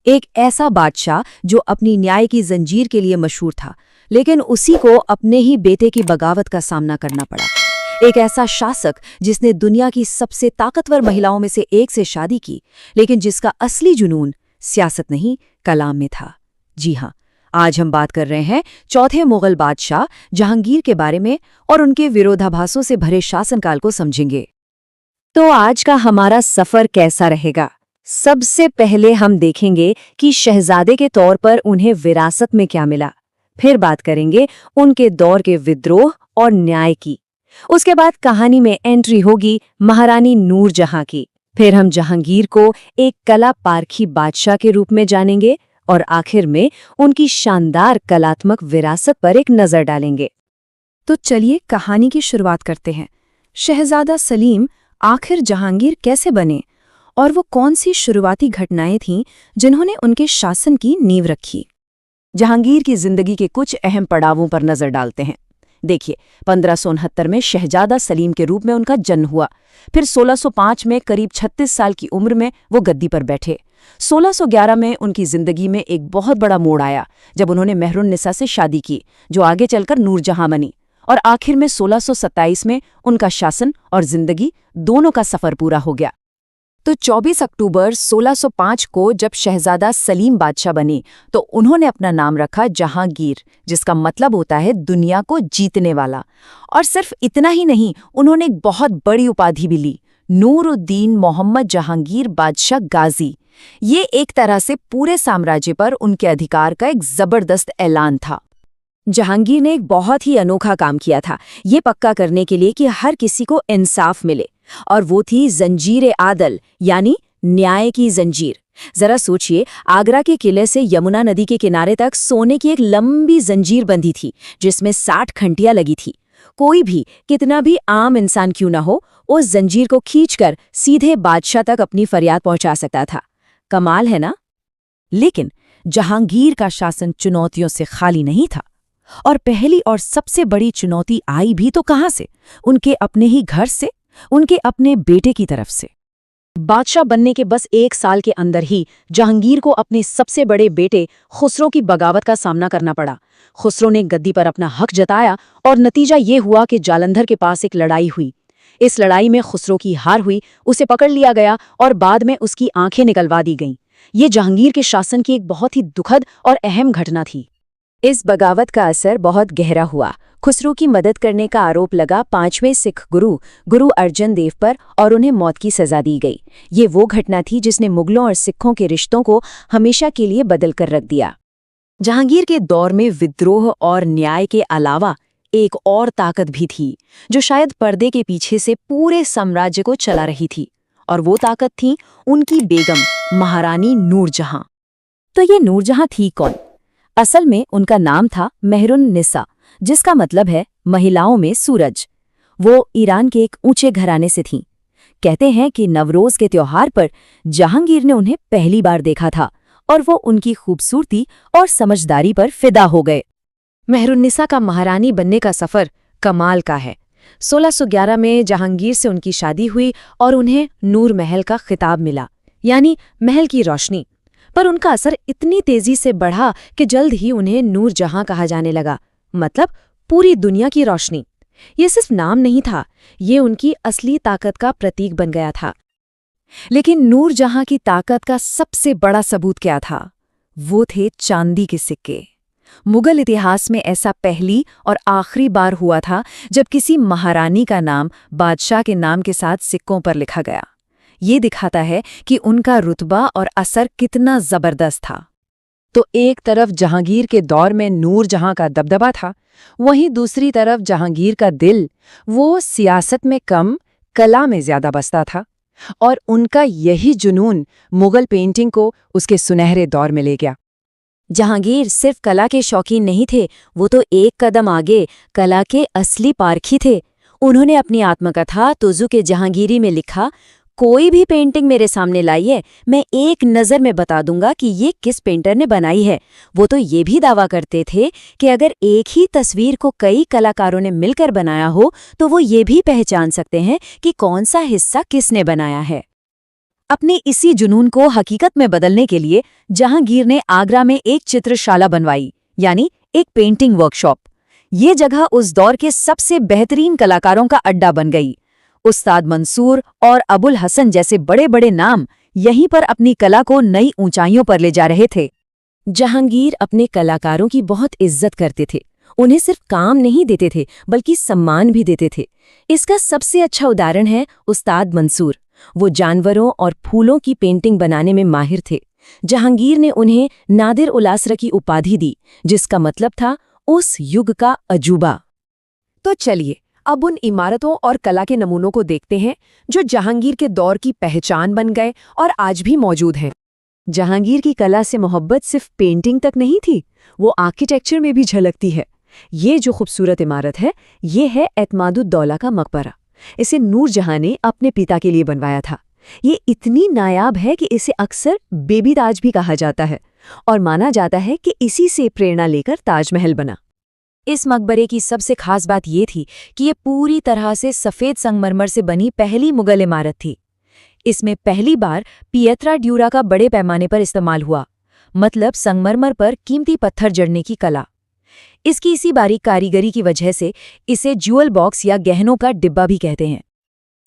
एक ऐसा बादशाह जो अपनी न्याय की जंजीर के लिए मशहूर था, लेकिन उसी को अपने ही बेटे की बगावत का सामना करना पड़ा। एक ऐसा शासक जिसने दुनिया की सबसे ताकतवर महिलाओं में से एक से शादी की, लेकिन जिसका असली जुनून सियासत नहीं, कलाम में था। जी हाँ, आज हम बात कर रहे हैं चौथे मुगल बादशाह जहांगीर के बारे में और उनके विरोधाभासों से भरे शासनकाल को समझेंगे। तो आज का हमारा सफर कैसा रहेगा? सबसे पहले हम देखेंगे कि शहजादे के तौर पर उन्हें विरासत में क्या मिला। फिर बात करेंगे उनके दौर के विद्रोह और न्याय की। उसके बाद कहानी में एंट्री होगी महारानी नूरजहां की। फिर हम जहांगीर को एक कला पारखी बादशाह के रूप में जानेंगे और आखिर में उनकी शानदार कलात्मक विरासत पर एक नजर डालेंगे। तो चलिए कहानी की शुरुआत करते हैं। शहजादा सलीम आखिर जहांगीर कैसे बने और वो कौन सी शुरुआती घटनाएं थीं जिन्होंने उनके शासन की नींव रखी? जहांगीर की जिंदगी के कुछ अहम पड़ावों पर नजर डालते हैं। देखिए, 1569 में शहजादा सलीम के रूप में उनका जन्म हुआ। फिर 1605 में करीब 36 साल की उम्र में वो गद्दी पर बैठे। 1611 में उनकी जिंदगी में एक बहुत बड़ा मोड़ आया जब उन्होंने मेहरुन्निसा से शादी की, जो आगे चलकर नूरजहां बनी। और आखिर में 1627 में उनका शासन और जिंदगी दोनों का सफर पूरा हो गया। तो 24 अक्टूबर 1605 को जब शहजादा सलीम बादशाह बने तो उन्होंने अपना नाम रखा जहांगीर, जिसका मतलब होता है दुनिया को जीतने वाला। और सिर्फ इतना ही नहीं, उन्होंने एक बहुत बड़ी उपाधि भी ली, नूरुद्दीन मोहम्मद जहांगीर बादशाह गाजी। ये एक तरह से पूरे साम्राज्य पर उनके अधिकार का एक जबरदस्त ऐलान था। जहांगीर ने एक बहुत ही अनोखा काम किया था, ये पक्का करने के लिए कि हर किसी को इंसाफ मिले, और वो थी जंजीर आदल, यानी न्याय की जंजीर। जरा सोचिए, आगरा के किले से यमुना नदी के किनारे तक सोने की एक लंबी जंजीर बंधी थी जिसमें 60 घंटियां लगी थी। कोई भी, कितना भी आम इंसान क्यों ना हो, उस जंजीर को खींचकर सीधे बादशाह तक अपनी फरियाद पहुंचा सकता था। कमाल है ना? लेकिन जहांगीर का शासन चुनौतियों से खाली नहीं था। और पहली और सबसे बड़ी चुनौती आई भी तो कहां से? उनके अपने ही घर से, उनके अपने बेटे की तरफ से। बादशाह बनने के बस 1 साल के अंदर ही जहांगीर को अपने सबसे बड़े बेटे खुसरो की बगावत का सामना करना पड़ा। खुसरो ने गद्दी पर अपना हक जताया और नतीजा ये हुआ कि जालंधर के पास एक लड़ाई हुई। इस लड़ाई में खुसरो की हार हुई, उसे पकड़ लिया गया और बाद में उसकी आंखें निकलवा दी गईं। ये जहांगीर के शासन की एक बहुत ही दुखद और अहम घटना थी। इस बगावत का असर बहुत गहरा हुआ। खुसरो की मदद करने का आरोप लगा 5वें सिख गुरु अर्जन देव पर और उन्हें मौत की सजा दी गई। ये वो घटना थी जिसने मुगलों और सिखों के रिश्तों को हमेशा के लिए बदल कर रख दिया। जहांगीर के दौर में विद्रोह और न्याय के अलावा एक और ताकत भी थी जो शायद पर्दे के पीछे से पूरे साम्राज्य को चला रही थी, और वो ताकत थी उनकी बेगम महारानी नूरजहां। तो ये नूरजहां थी कौन? असल में उनका नाम था मेहरुन्निसा, जिसका मतलब है महिलाओं में सूरज। वो ईरान के एक ऊंचे घराने से थीं। कहते हैं कि नवरोज के त्योहार पर जहांगीर ने उन्हें पहली बार देखा था और वो उनकी खूबसूरती और समझदारी पर फिदा हो गए। मेहरुन्निसा का महारानी बनने का सफर कमाल का है। 1611 में जहांगीर से उनकी शादी हुई और उन्हें नूर महल का खिताब मिला, यानी महल की रोशनी। पर उनका असर इतनी तेजी से बढ़ा कि जल्द ही उन्हें नूरजहां कहा जाने लगा, मतलब पूरी दुनिया की रोशनी। ये सिर्फ नाम नहीं था, ये उनकी असली ताकत का प्रतीक बन गया था। लेकिन नूरजहां की ताकत का सबसे बड़ा सबूत क्या था? वो थे चांदी के सिक्के। मुगल इतिहास में ऐसा पहली और आखिरी बार हुआ था जब किसी महारानी का नाम बादशाह के नाम के साथ सिक्कों पर लिखा गया। ये दिखाता है कि उनका रुतबा और असर कितना जबरदस्त था। तो एक तरफ जहांगीर के दौर में नूरजहां का दबदबा था, वहीं दूसरी तरफ जहांगीर का दिल, वो सियासत में कम, कला में ज्यादा बसता था। और उनका यही जुनून मुगल पेंटिंग को उसके सुनहरे दौर में ले गया। जहांगीर सिर्फ कला के शौकीन नहीं थे, वो तो एक कदम आगे कला के असली पारखी थे। उन्होंने अपनी आत्मकथा तुजुक जहांगीरी में लिखा, कोई भी पेंटिंग मेरे सामने लाइए, मैं एक नज़र में बता दूंगा कि ये किस पेंटर ने बनाई है। वो तो ये भी दावा करते थे कि अगर एक ही तस्वीर को कई कलाकारों ने मिलकर बनाया हो तो वो ये भी पहचान सकते हैं कि कौन सा हिस्सा किसने बनाया है। अपने इसी जुनून को हकीकत में बदलने के लिए जहांगीर ने आगरा में एक चित्रशाला बनवाई, यानी एक पेंटिंग वर्कशॉप। ये जगह उस दौर के सबसे बेहतरीन कलाकारों का अड्डा बन गई। उस्ताद मंसूर और अबुल हसन जैसे बड़े बड़े नाम यहीं पर अपनी कला को नई ऊंचाइयों पर ले जा रहे थे। जहांगीर अपने कलाकारों की बहुत इज्जत करते थे। उन्हें सिर्फ काम नहीं देते थे बल्कि सम्मान भी देते थे। इसका सबसे अच्छा उदाहरण है उस्ताद मंसूर। वो जानवरों और फूलों की पेंटिंग बनाने में माहिर थे। जहांगीर ने उन्हें नादिर उल असर की उपाधि दी, जिसका मतलब था उस युग का अजूबा। तो चलिए अब उन इमारतों और कला के नमूनों को देखते हैं जो जहांगीर के दौर की पहचान बन गए और आज भी मौजूद हैं। जहांगीर की कला से मोहब्बत सिर्फ पेंटिंग तक नहीं थी, वो आर्किटेक्चर में भी झलकती है। ये जो खूबसूरत इमारत है, ये है एतमादुद्दौला का मकबरा। इसे नूरजहां ने अपने पिता के लिए बनवाया था। ये इतनी नायाब है कि इसे अक्सर बेबी ताज भी कहा जाता है और माना जाता है कि इसी से प्रेरणा लेकर ताजमहल बना। इस मकबरे की सबसे खास बात ये थी कि ये पूरी तरह से सफ़ेद संगमरमर से बनी पहली मुगल इमारत थी। इसमें पहली बार पिएत्रा ड्यूरा का बड़े पैमाने पर इस्तेमाल हुआ, मतलब संगमरमर पर कीमती पत्थर जड़ने की कला। इसकी इसी बारीक कारीगरी की वजह से इसे ज्यूअल बॉक्स या गहनों का डिब्बा भी कहते हैं।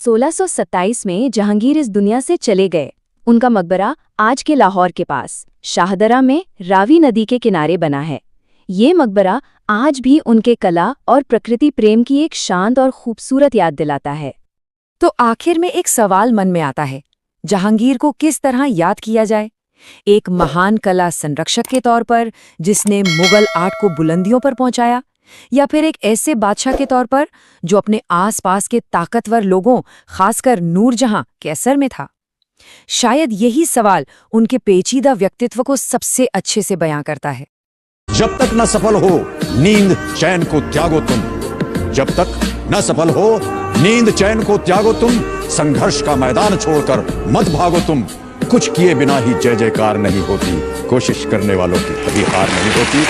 1627 में जहांगीर इस दुनिया से चले गए। उनका मकबरा आज के लाहौर के पास शाहदरा में रावी नदी के किनारे बना है। ये मकबरा आज भी उनके कला और प्रकृति प्रेम की एक शांत और खूबसूरत याद दिलाता है। तो आखिर में एक सवाल मन में आता है, जहांगीर को किस तरह याद किया जाए? एक महान कला संरक्षक के तौर पर जिसने मुगल आर्ट को बुलंदियों पर पहुंचाया, या फिर एक ऐसे बादशाह के तौर पर जो अपने आसपास के ताकतवर लोगों, खासकर नूरजहां कैसर में था? शायद यही सवाल उनके पेचीदा व्यक्तित्व को सबसे अच्छे से बयां करता है। जब तक न सफल हो नींद चैन को त्यागो तुम। जब तक न सफल हो नींद चैन को त्यागो तुम। संघर्ष का मैदान छोड़कर मत भागो तुम। कुछ किए बिना ही जय जयकार नहीं होती। कोशिश करने वालों की कभी हार नहीं होती।